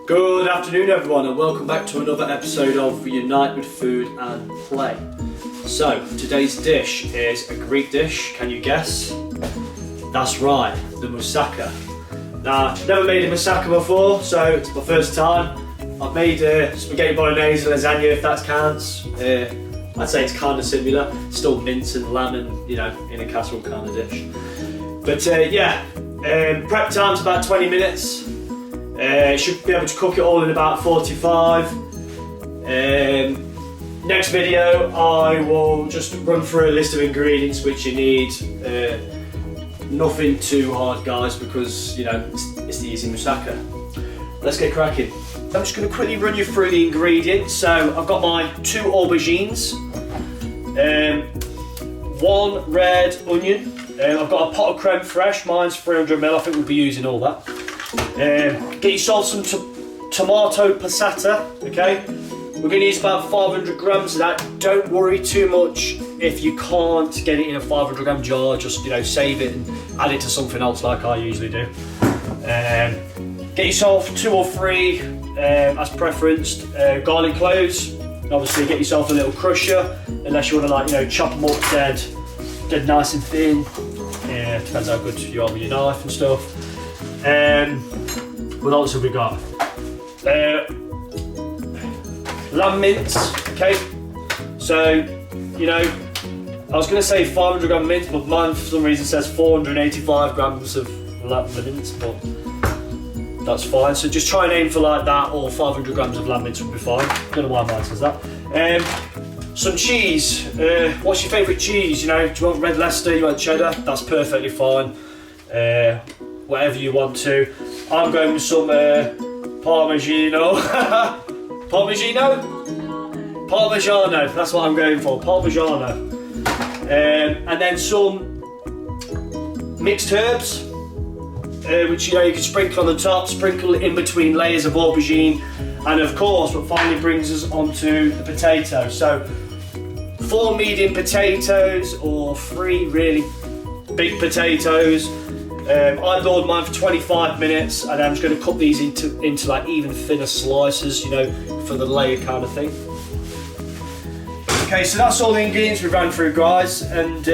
Good afternoon everyone and welcome back to another episode of Unite with Food and Play. So today's dish is a Greek dish, can you guess? That's right, the moussaka. Now I've never made a moussaka before, so it's my first time. I've made spaghetti bolognese and lasagna, if that counts. I'd say it's kind of similar, still mince and lamb and, you know, in a casserole kind of dish. But prep time's about 20 minutes. Should be able to cook it all in about 45. Next video I will just run through a list of ingredients which you need. Nothing too hard guys, because you know it's the easy moussaka. Let's get cracking. I'm just going to quickly run you through the ingredients. So I've got my 2 aubergines, 1 red onion, I've got a pot of creme fraiche, mine's 300ml, I think we'll be using all that. Get yourself some tomato passata, okay? We're going to use about 500 grams of that. Don't worry too much if you can't get it in a 500 gram jar, just save it and add it to something else like I usually do. Get yourself 2 or 3, as preferenced, garlic cloves. Obviously get yourself a little crusher, unless you want to chop them up dead nice and thin. Yeah, depends how good you are with your knife and stuff. What else have we got? Lamb mince, okay? So, I was going to say 500 gram mince, but mine for some reason says 485 grams of lamb mince, but that's fine. So just try and aim for like that, or 500 grams of lamb mince would be fine. Don't know why mine says that. Some cheese. What's your favourite cheese? Do you want red Leicester? You want cheddar? That's perfectly fine. Whatever you want to. I'm going with some Parmigiano. Parmigiano, that's what I'm going for, Parmigiano. And then some mixed herbs, which you can sprinkle on the top, sprinkle in between layers of aubergine, and of course what finally brings us onto the potato. So 4 medium potatoes or 3 really big potatoes. I boiled mine for 25 minutes, and I'm just going to cut these into like even thinner slices, for the layer kind of thing. Okay, so that's all the ingredients we ran through, guys, and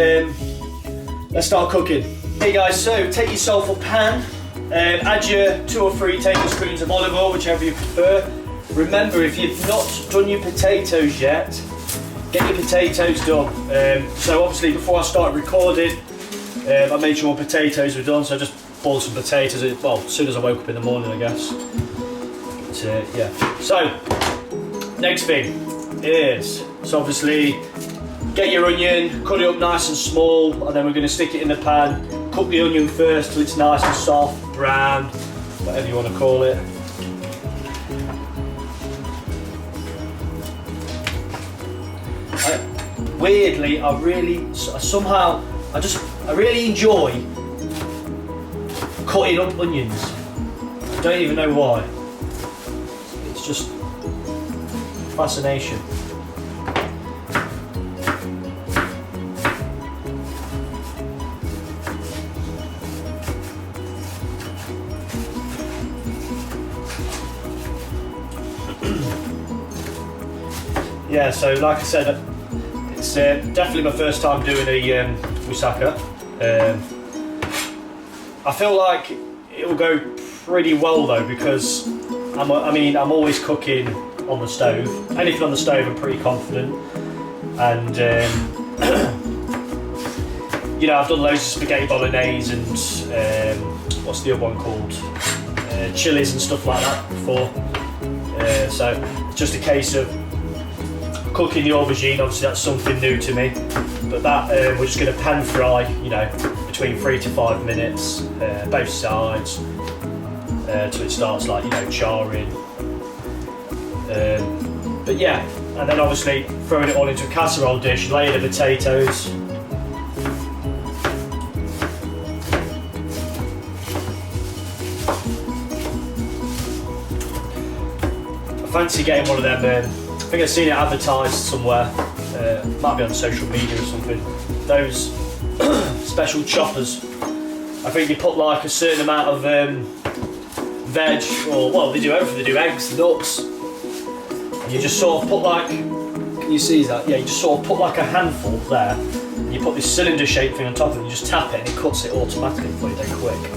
let's start cooking. Okay, guys, so take yourself a pan, add your 2 or 3 tablespoons of olive oil, whichever you prefer. Remember, if you've not done your potatoes yet, get your potatoes done. So obviously, before I started recording, I made sure my potatoes were done, so I just boiled some potatoes, as soon as I woke up in the morning, I guess. But, yeah. So, next thing is, obviously, get your onion, cut it up nice and small, and then we're going to stick it in the pan. Cook the onion first till it's nice and soft, brown, whatever you want to call it. Weirdly, I really enjoy cutting up onions. I don't even know why. It's just fascination. Yeah, so like I said, it's definitely my first time doing a moussaka. I feel like it will go pretty well though, because I'm always cooking on the stove. Anything on the stove I'm pretty confident, and I've done loads of spaghetti bolognese and what's the other one called, chilies and stuff like that before, so it's just a case of cooking the aubergine. Obviously that's something new to me, but that we're just going to pan fry, between 3 to 5 minutes, both sides, till it starts charring. But yeah, and then obviously throwing it all into a casserole dish, laying the potatoes. I fancy getting one of them. I think I've seen it advertised somewhere, might be on social media or something, those special choppers. I think you put like a certain amount of veg, or well, they do everything. They do eggs, nuts. And you just sort of put like, can you see that? Yeah, you just sort of put like a handful there. And you put this cylinder shaped thing on top of it, and you just tap it and it cuts it automatically for you then quick.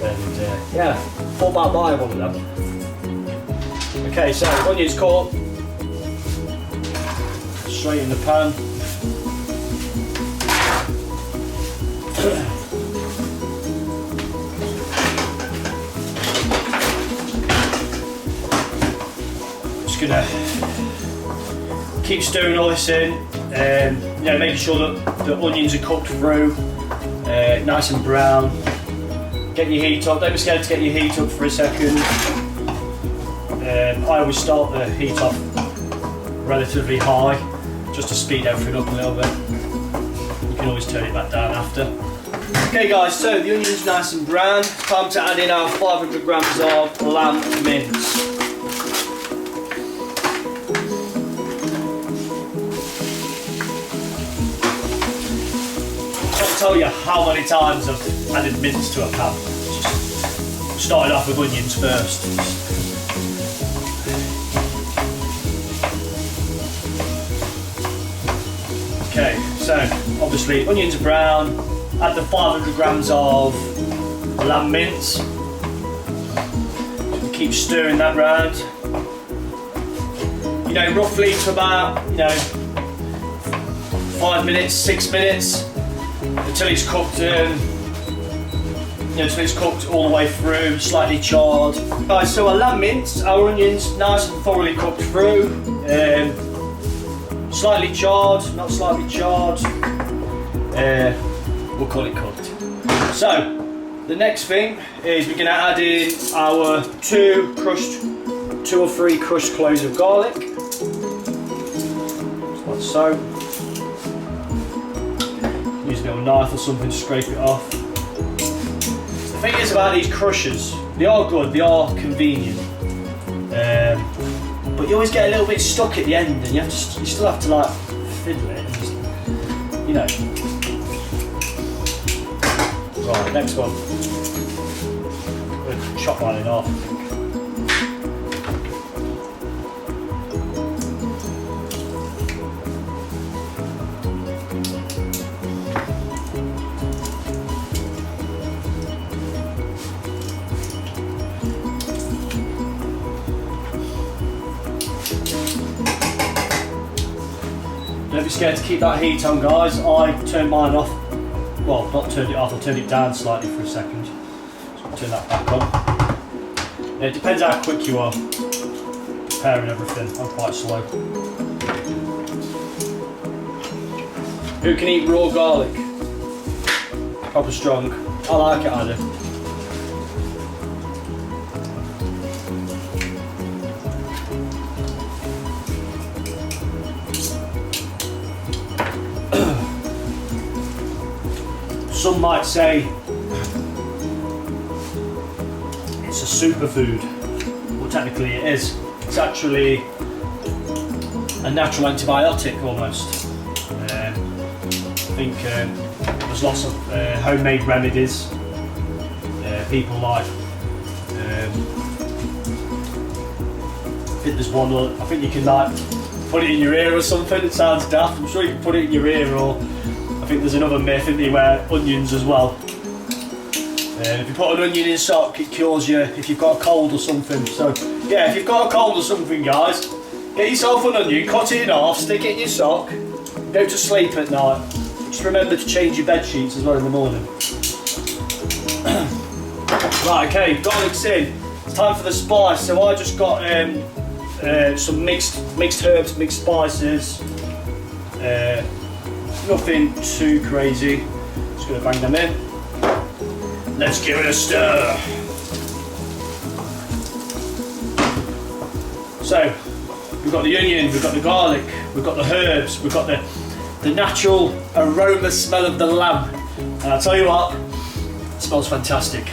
And yeah, thought about buying one of them. Okay, so onions cut, straight in the pan. Just gonna keep stirring all this in, you know, making sure that the onions are cooked through, nice and brown. Get your heat up. Don't be scared to get your heat up for a second. I always start the heat off relatively high, just to speed everything up a little bit. You can always turn it back down after. Okay guys, so the onion's nice and brown. Time to add in our 500 grams of lamb mince. I can't tell you how many times I've added mince to a pan. Just started off with onions first. Okay, so obviously onions are brown. Add the 500 grams of lamb mince. Keep stirring that round. You know, roughly to about, you know, 5 minutes, 6 minutes, until it's cooked. You know, until it's cooked all the way through, slightly charred. Guys, so our lamb mince, our onions, nice and thoroughly cooked through. Slightly charred, not slightly charred. We'll call it cooked. So, the next thing is we're going to add in our 2 or 3 crushed cloves of garlic. Like so. Use a little knife or something to scrape it off. The thing is about these crushers, they are good, they are convenient. But you always get a little bit stuck at the end, and you still have to like fiddle it, and just, you know. Right, next one. I'm going to chop mine in half, I think. Don't be scared to keep that heat on, guys. I turned mine off. Well, not turned it off, I turned it down slightly for a second. So I'll turn that back on. Yeah, it depends how quick you are preparing everything. I'm quite slow. Who can eat raw garlic? Proper strong. I like it, I do. Some might say it's a superfood. Well, technically it is. It's actually a natural antibiotic almost. I think there's lots of homemade remedies. People like, I think there's one, I think you can like put it in your ear or something. It sounds daft. I'm sure you can put it in your ear, or I think there's another myth in there where onions as well. If you put an onion in sock, it cures you if you've got a cold or something. So yeah, if you've got a cold or something, guys, get yourself an onion, cut it in half, stick it in your sock, go to sleep at night. Just remember to change your bed sheets as well in the morning. Right, okay, garlic's in. It's time for the spice. So I just got some mixed herbs, mixed spices. Nothing too crazy. Just gonna bang them in. Let's give it a stir. So, we've got the onion, we've got the garlic, we've got the herbs, we've got the natural aroma smell of the lamb. And I'll tell you what, it smells fantastic.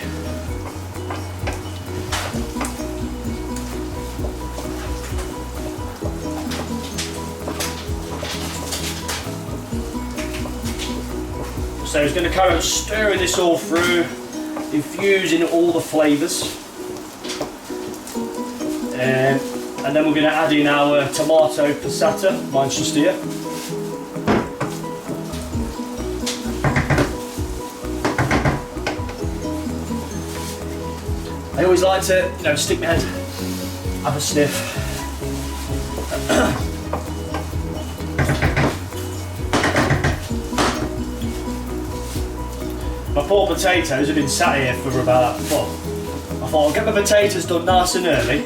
So it's going to carry on stirring this all through, infusing all the flavours. And then we're going to add in our tomato passata. Mine's just here. I always like to, stick my head, have a sniff. My poor potatoes have been sat here for about, I thought I'll get my potatoes done nice and early.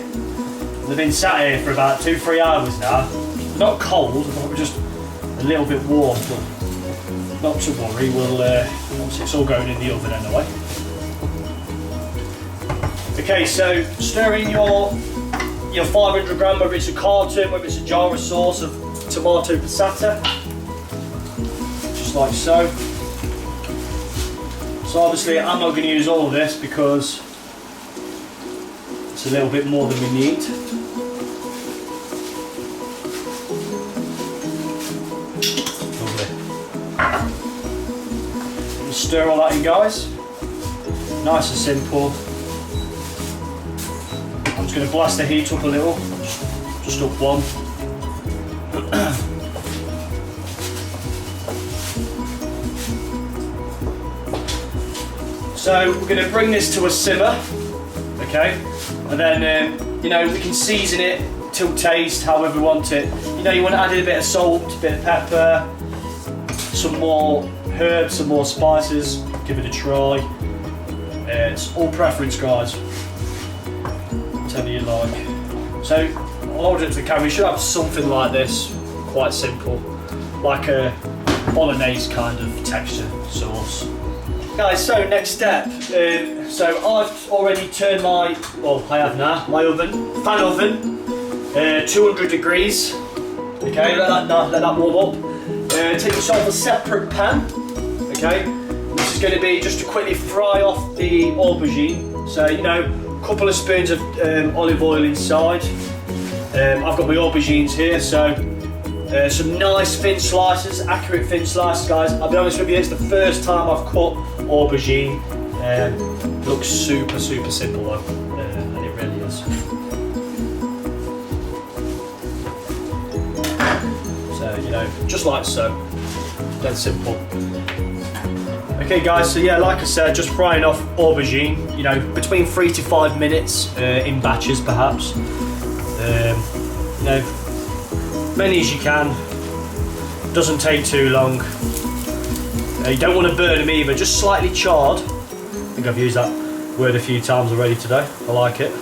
They've been sat here for about 2-3 hours now. They're not cold, they're just a little bit warm, but not to worry, once it's all going in the oven anyway. Okay, so stir in your 500 gram, whether it's a carton, whether it's a jar of sauce of tomato passata, just like so. So obviously I'm not going to use all of this because it's a little bit more than we need. Lovely. Stir all that in, guys. Nice and simple. I'm just going to blast the heat up a little, just up one. So we're going to bring this to a simmer, okay? And then, we can season it to taste, however we want it. You want to add in a bit of salt, a bit of pepper, some more herbs, some more spices. Give it a try. It's all preference, guys. Whatever you like. So I'll hold it to the camera. We should have something like this, quite simple, like a bolognese kind of texture sauce. Guys, so next step. So I've already turned my oven, fan oven, 200 degrees. Okay, let that warm up. Take yourself a separate pan. Okay, this is going to be just to quickly fry off the aubergine. So a couple of spoons of olive oil inside. I've got my aubergines here, so some nice thin slices, accurate thin slices, guys. I'll be honest with you, it's the first time I've cut aubergine. Looks super simple though, and it really is. So just like so, dead simple. Okay guys, so yeah, like I said, just frying off aubergine, between 3 to 5 minutes in batches perhaps. Many as you can, doesn't take too long. You don't want to burn them either, just slightly charred. I think I've used that word a few times already today, I like it.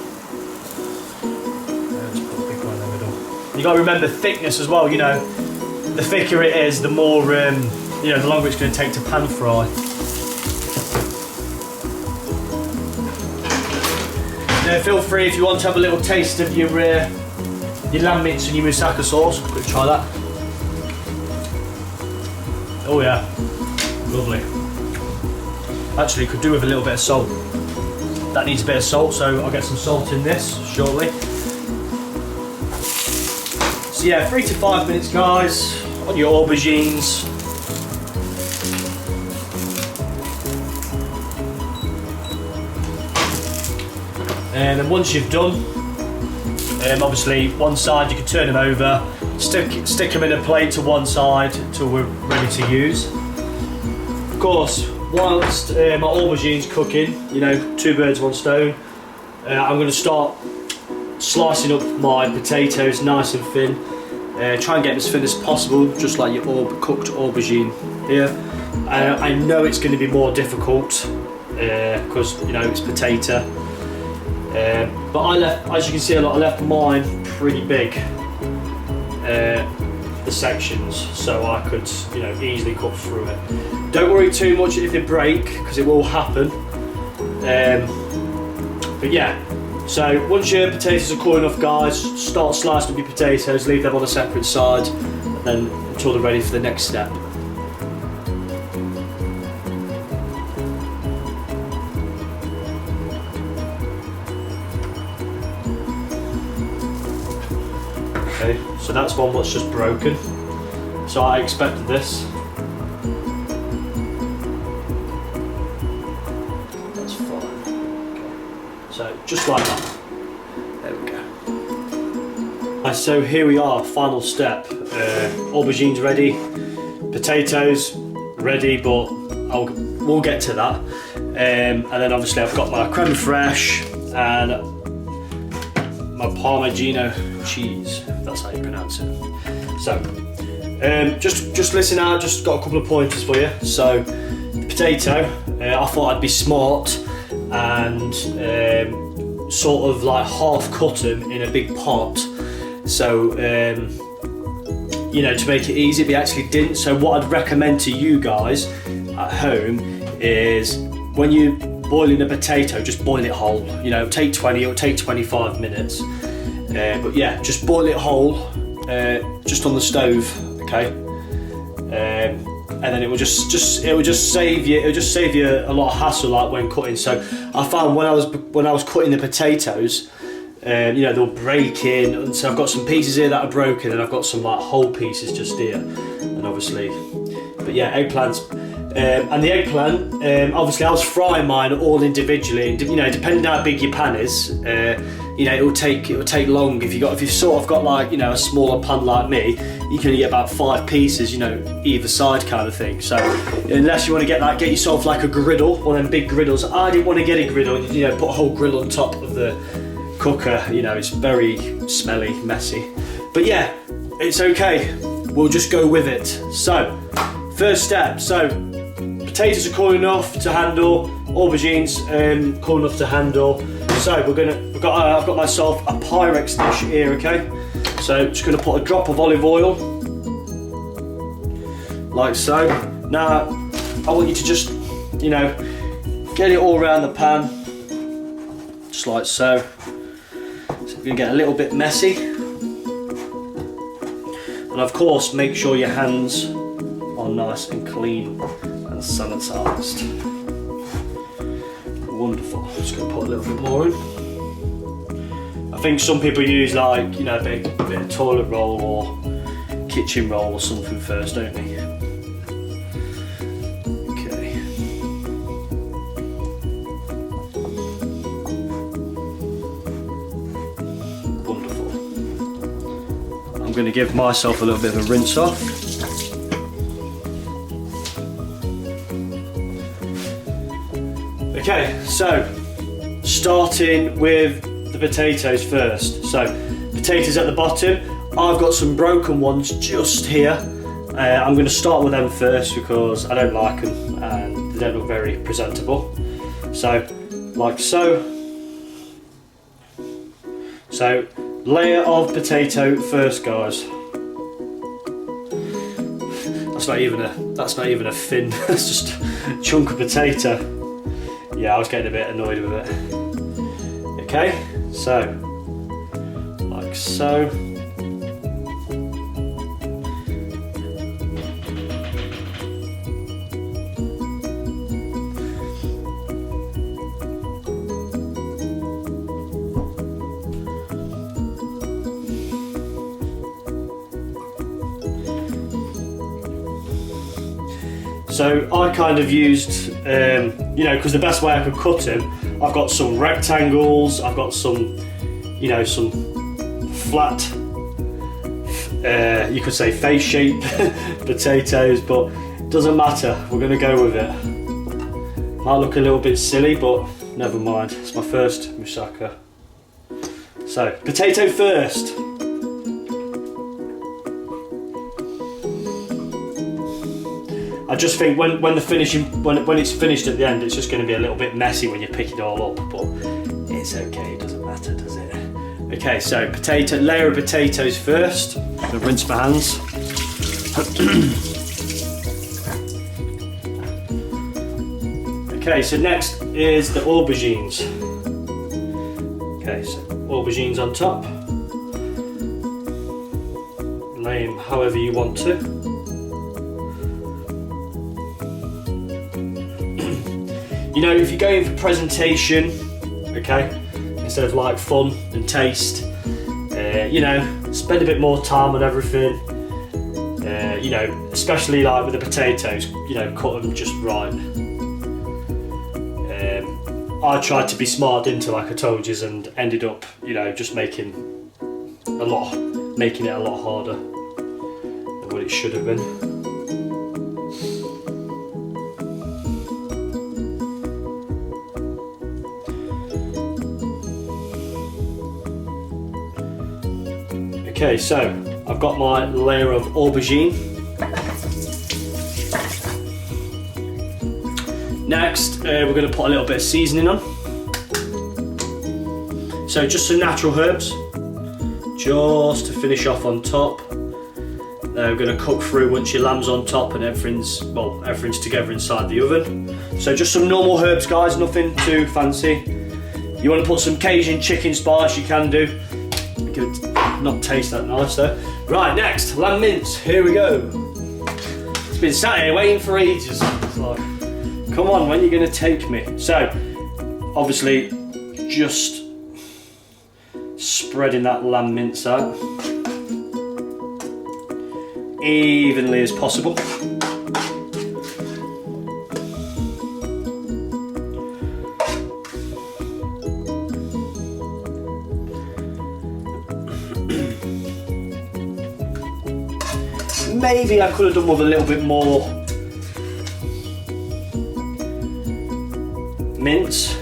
Let's put a big one in the middle. You got to remember thickness as well, the thicker it is, the more, the longer it's going to take to pan fry. Feel free if you want to have a little taste of your lamb mince and your moussaka sauce. Quick try that. Oh yeah, lovely. Actually, could do with a little bit of salt. That needs a bit of salt, so I'll get some salt in this shortly. So yeah, 3 to 5 minutes, guys, on your aubergines. And then once you've done, obviously one side you can turn them over, stick them in a plate to one side until we're ready to use. Of course, whilst my aubergine's cooking, 2 birds, 1 stone, I'm going to start slicing up my potatoes nice and thin. Try and get them as thin as possible, just like your cooked aubergine here. I know it's going to be more difficult because it's potato. But I left, as you can see, I left mine pretty big, the sections, so I could, easily cut through it. Don't worry too much if they break, because it will happen. But yeah, so once your potatoes are cool enough, guys, start slicing up your potatoes, leave them on a separate side, and then until they're ready for the next step. Okay, so that's one that's just broken. So I expected this. That's fine. Okay. So just like that. There we go. So here we are, final step. Aubergines ready, potatoes ready, but we'll get to that. And then obviously I've got my creme fraiche and my Parmigiano cheese, if that's how you pronounce it. So, just listen out, just got a couple of pointers for you. So, the potato, I thought I'd be smart and sort of like half cut them in a big pot. So, you know, to make it easy, but actually didn't. So what I'd recommend to you guys at home is when you boiling a potato, just boil it whole. You know, take 20 or take 25 minutes. But yeah, just boil it whole, just on the stove, okay? And then it will just save you a lot of hassle, like when cutting. So I found when I was cutting the potatoes, you know, they'll break in, and so I've got some pieces here that are broken, and I've got some like whole pieces just here, and obviously, but yeah, eggplants. And the eggplant, obviously I was frying mine all individually, and you know, depending how big your pan is, you know, it will take long. If you've sort of got like, you know, a smaller pan like me, you can only get about 5 pieces, you know, either side kind of thing. So unless you want to get yourself like a griddle, one of them big griddles. I didn't want to get a griddle, you know, put a whole grill on top of the cooker, you know, it's very smelly, messy. But yeah, it's okay, we'll just go with it. So, first step, so potatoes are cool enough to handle, aubergines cool enough to handle. So I've got myself a Pyrex dish here, okay? So just gonna put a drop of olive oil, like so. Now, I want you to just, you know, get it all around the pan, just like so. So you're gonna get a little bit messy. And of course, make sure your hands are nice and clean and sanitised. Wonderful. Just gonna put a little bit more in. I think some people use like, you know, a bit of toilet roll or kitchen roll or something first, don't they? Okay. Wonderful. I'm gonna give myself a little bit of a rinse off. Okay, so starting with the potatoes first. So potatoes at the bottom. I've got some broken ones just here. I'm going to start with them first because I don't like them and they don't look very presentable. So, like so. So, layer of potato first, guys. That's not even a fin. That's just a chunk of potato. Yeah, I was getting a bit annoyed with it. Okay, so, like so. So I kind of used, you know, because the best way I could cut them, I've got some rectangles, I've got some, you know, some flat, you could say face shape potatoes, but it doesn't matter, we're going to go with it. Might look a little bit silly, but never mind, it's my first moussaka. So, potato first. I just think when it's finished at the end, it's just going to be a little bit messy when you pick it all up, but it's okay, it doesn't matter, does it? Okay, so layer of potatoes first. I'm going to rinse my hands. Okay, so next is the aubergines. Okay, so aubergines on top. Lay them however you want to. You know, if you're going for presentation, okay, instead of like fun and taste, you know, spend a bit more time on everything. You know, especially like with the potatoes, you know, cut them just right. I tried to be smart, didn't I, like I told you, and ended up, you know, just making a lot making it a lot harder than what it should have been. Okay, so I've got my layer of aubergine. Next, we're going to put a little bit of seasoning on. So just some natural herbs, just to finish off on top. We're going to cook through once your lamb's on top and everything's together inside the oven. So just some normal herbs, guys, nothing too fancy. You want to put some Cajun chicken spice, you can do. It could not taste that nice though. Right, next, lamb mince, here we go. It's been sat here waiting for ages. It's like, come on, when are you going to take me? So, obviously, just spreading that lamb mince out evenly as possible. Maybe I could have done with a little bit more mince,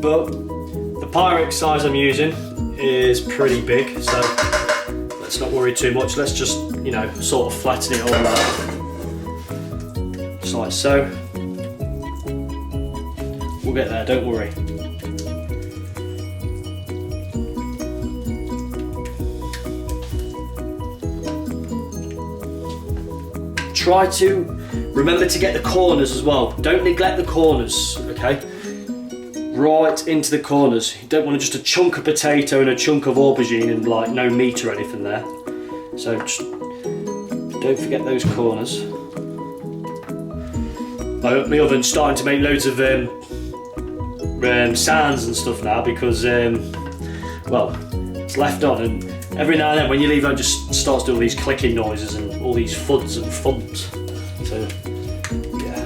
but the Pyrex size I'm using is pretty big, so let's not worry too much. Let's just, you know, sort of flatten it all out, just like so. We'll get there, don't worry. Try to remember to get the corners as well. Don't neglect the corners, okay? Right into the corners. You don't want just a chunk of potato and a chunk of aubergine and like no meat or anything there. So just don't forget those corners. My oven's starting to make loads of sounds and stuff now because, well, it's left on, and every now and then when you leave it, it just starts doing all these clicking noises and all these thuds and thumps. So, yeah.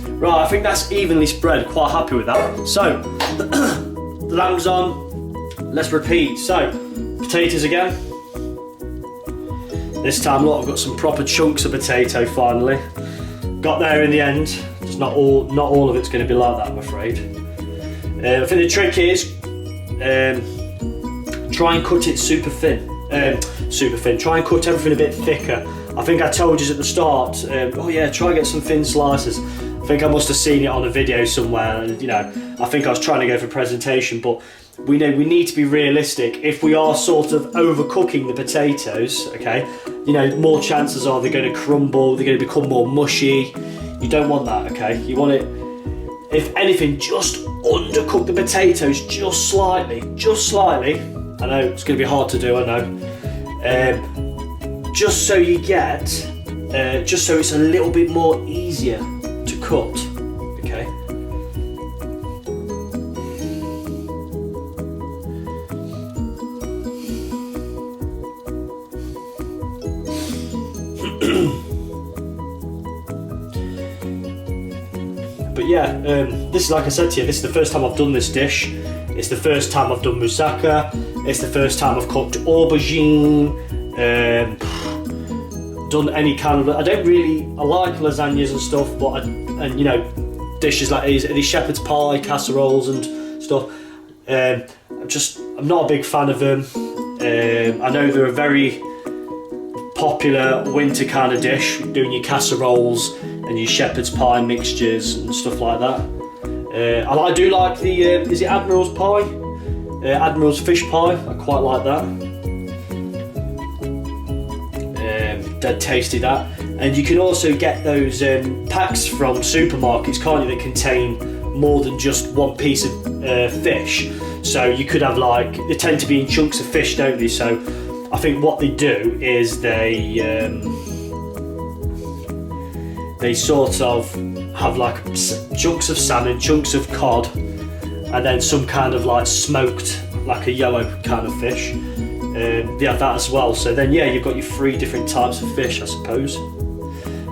Right, I think that's evenly spread, quite happy with that. So, the lamb's on, let's repeat. So, potatoes again. This time, look, I've got some proper chunks of potato finally. Got there in the end. It's not all of it's going to be like that, I'm afraid. I think the trick is, try and cut it super thin. Try and cut everything a bit thicker. I think I told you at the start, oh yeah, try and get some thin slices. I think I must have seen it on a video somewhere, and you know, I think I was trying to go for presentation, but we know we need to be realistic. If we are sort of overcooking the potatoes, okay, you know, more chances are they're going to crumble, they're going to become more mushy. You don't want that, okay? You want it, if anything, just undercook the potatoes just slightly. I know it's going to be hard to do, I know. Just so you get, just so it's a little bit more easier to cut, okay? But yeah, this is, like I said to you, this is the first time I've done this dish. It's the first time I've done moussaka. It's the first time I've cooked aubergine. Done any kind of, I like lasagnas and stuff, but and you know, dishes like these shepherd's pie, casseroles and stuff. I'm not a big fan of them. I know they're a very popular winter kind of dish, doing your casseroles and your shepherd's pie mixtures and stuff like that. I do like the, is it Admiral's pie? Admiral's fish pie, I quite like that. Dead tasty that. And you can also get those packs from supermarkets, can't you, that contain more than just one piece of fish. So you could have like, they tend to be in chunks of fish, don't they? So I think what they do is they sort of have like chunks of salmon, chunks of cod, and then some kind of like smoked, like a yellow kind of fish. They have that as well. So then, yeah, you've got your 3 different types of fish, I suppose.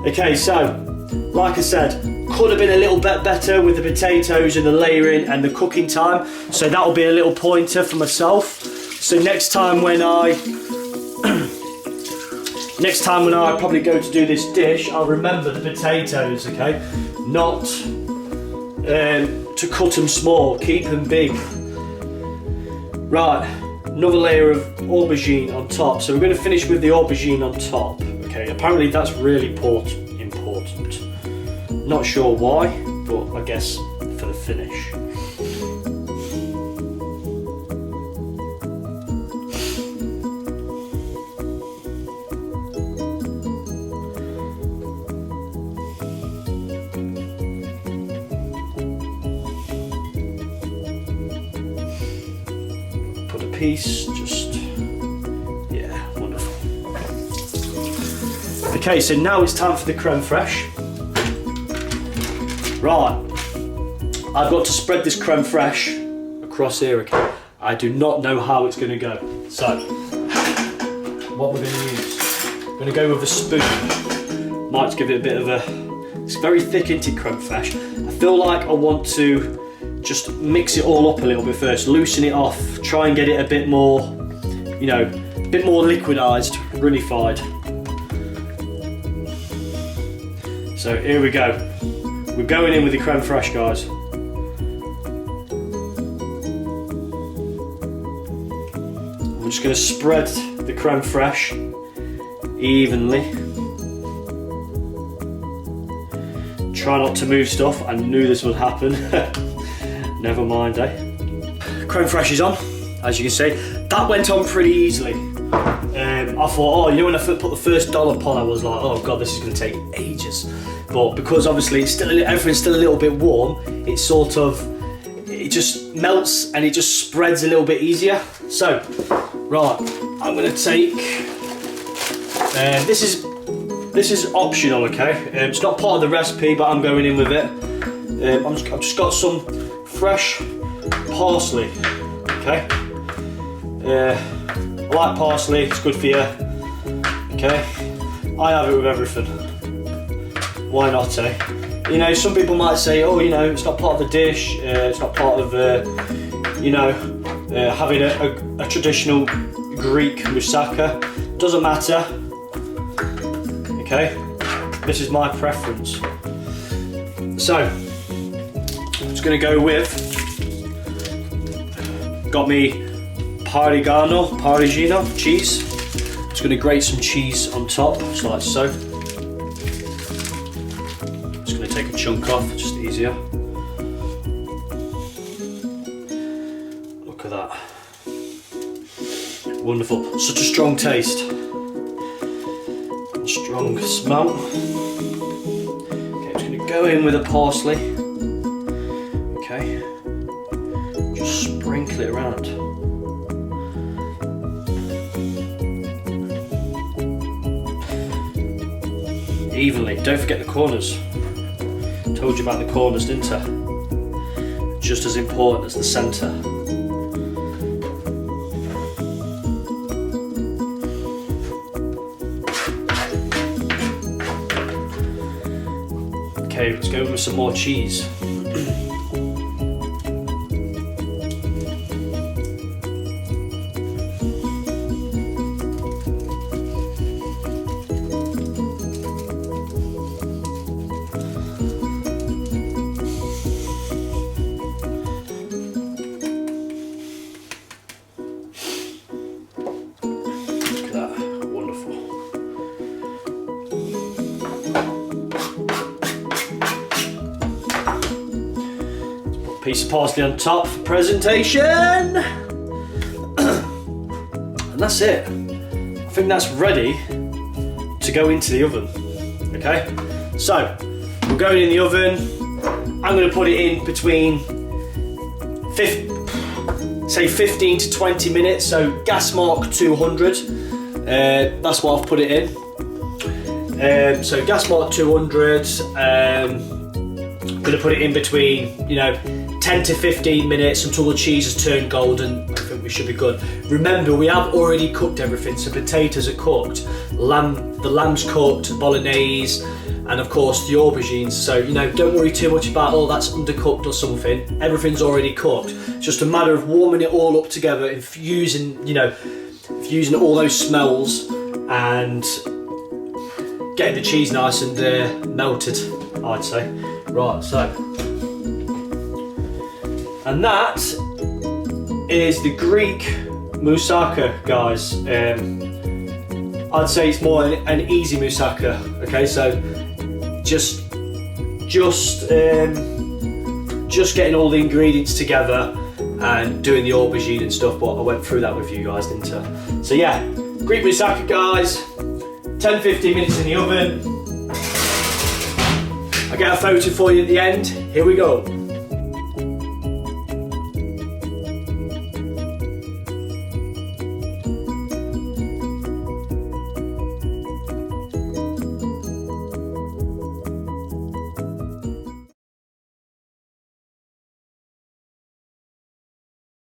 Okay, so like I said, could have been a little bit better with the potatoes and the layering and the cooking time. So that'll be a little pointer for myself. So next time when I probably go to do this dish, I'll remember the potatoes, okay? Not to cut them small, keep them big. Right, another layer of aubergine on top. So we're going to finish with the aubergine on top, okay? Apparently that's really important. Not sure why, but I guess for the finish. Put a piece, just, yeah, wonderful. Okay, so now it's time for the creme fraiche. Right, I've got to spread this creme fraiche across here, okay? I do not know how it's going to go. So, what we're going to use, we're going to go with a spoon. Might give it a bit of a, it's very thick, isn't it, creme fraiche? I feel like I want to just mix it all up a little bit first, loosen it off, try and get it a bit more, you know, a bit more liquidized, runified. So here we go. We're going in with the creme fraiche, guys. I'm just going to spread the creme fraiche evenly. Try not to move stuff. I knew this would happen. Never mind, eh? Creme fraiche is on, as you can see. That went on pretty easily. I thought, oh, you know, when I put the first dollop on, I was like, oh god, this is going to take ages. But because obviously it's still everything's still a little bit warm, it sort of, it just melts and it just spreads a little bit easier. So, right, I'm going to take, this is optional, okay? It's not part of the recipe, but I'm going in with it. I've just got some fresh parsley, okay? I like parsley, it's good for you, okay? I have it with everything. Why not, eh? You know, some people might say, oh, you know, it's not part of the dish, it's not part of, you know, having a traditional Greek moussaka. Doesn't matter, okay? This is my preference. So, I'm just going to go with, got me Parmigiano cheese. Just going to grate some cheese on top, just like so. Just going to take a chunk off, just easier. Look at that. Wonderful. Such a strong taste. Strong smell. Okay, I'm just going to go in with the parsley. Okay. Just sprinkle it around. Evenly. Don't forget the corners. Told you about the corners, didn't I? Just as important as the centre. Okay, let's go with some more cheese. Piece of parsley on top for presentation. And that's it. I think that's ready to go into the oven. Okay, so we're going in the oven. I'm going to put it in between say 15 to 20 minutes. So gas mark 200. That's what I've put it in. So gas mark 200. I'm going to put it in between, you know, 10 to 15 minutes until the cheese has turned golden. I think we should be good. Remember, we have already cooked everything, so potatoes are cooked, the lamb's cooked, bolognese, and of course the aubergines. So, you know, don't worry too much about, oh, that's undercooked or something. Everything's already cooked. It's just a matter of warming it all up together, infusing, you know, infusing all those smells and getting the cheese nice and melted, I'd say. Right, so, and that is the Greek moussaka, guys. I'd say it's more an easy moussaka. Okay, so just getting all the ingredients together and doing the aubergine and stuff. But I went through that with you guys, didn't I? So yeah, Greek moussaka, guys. 10-15 minutes in the oven. I get a photo for you at the end. Here we go.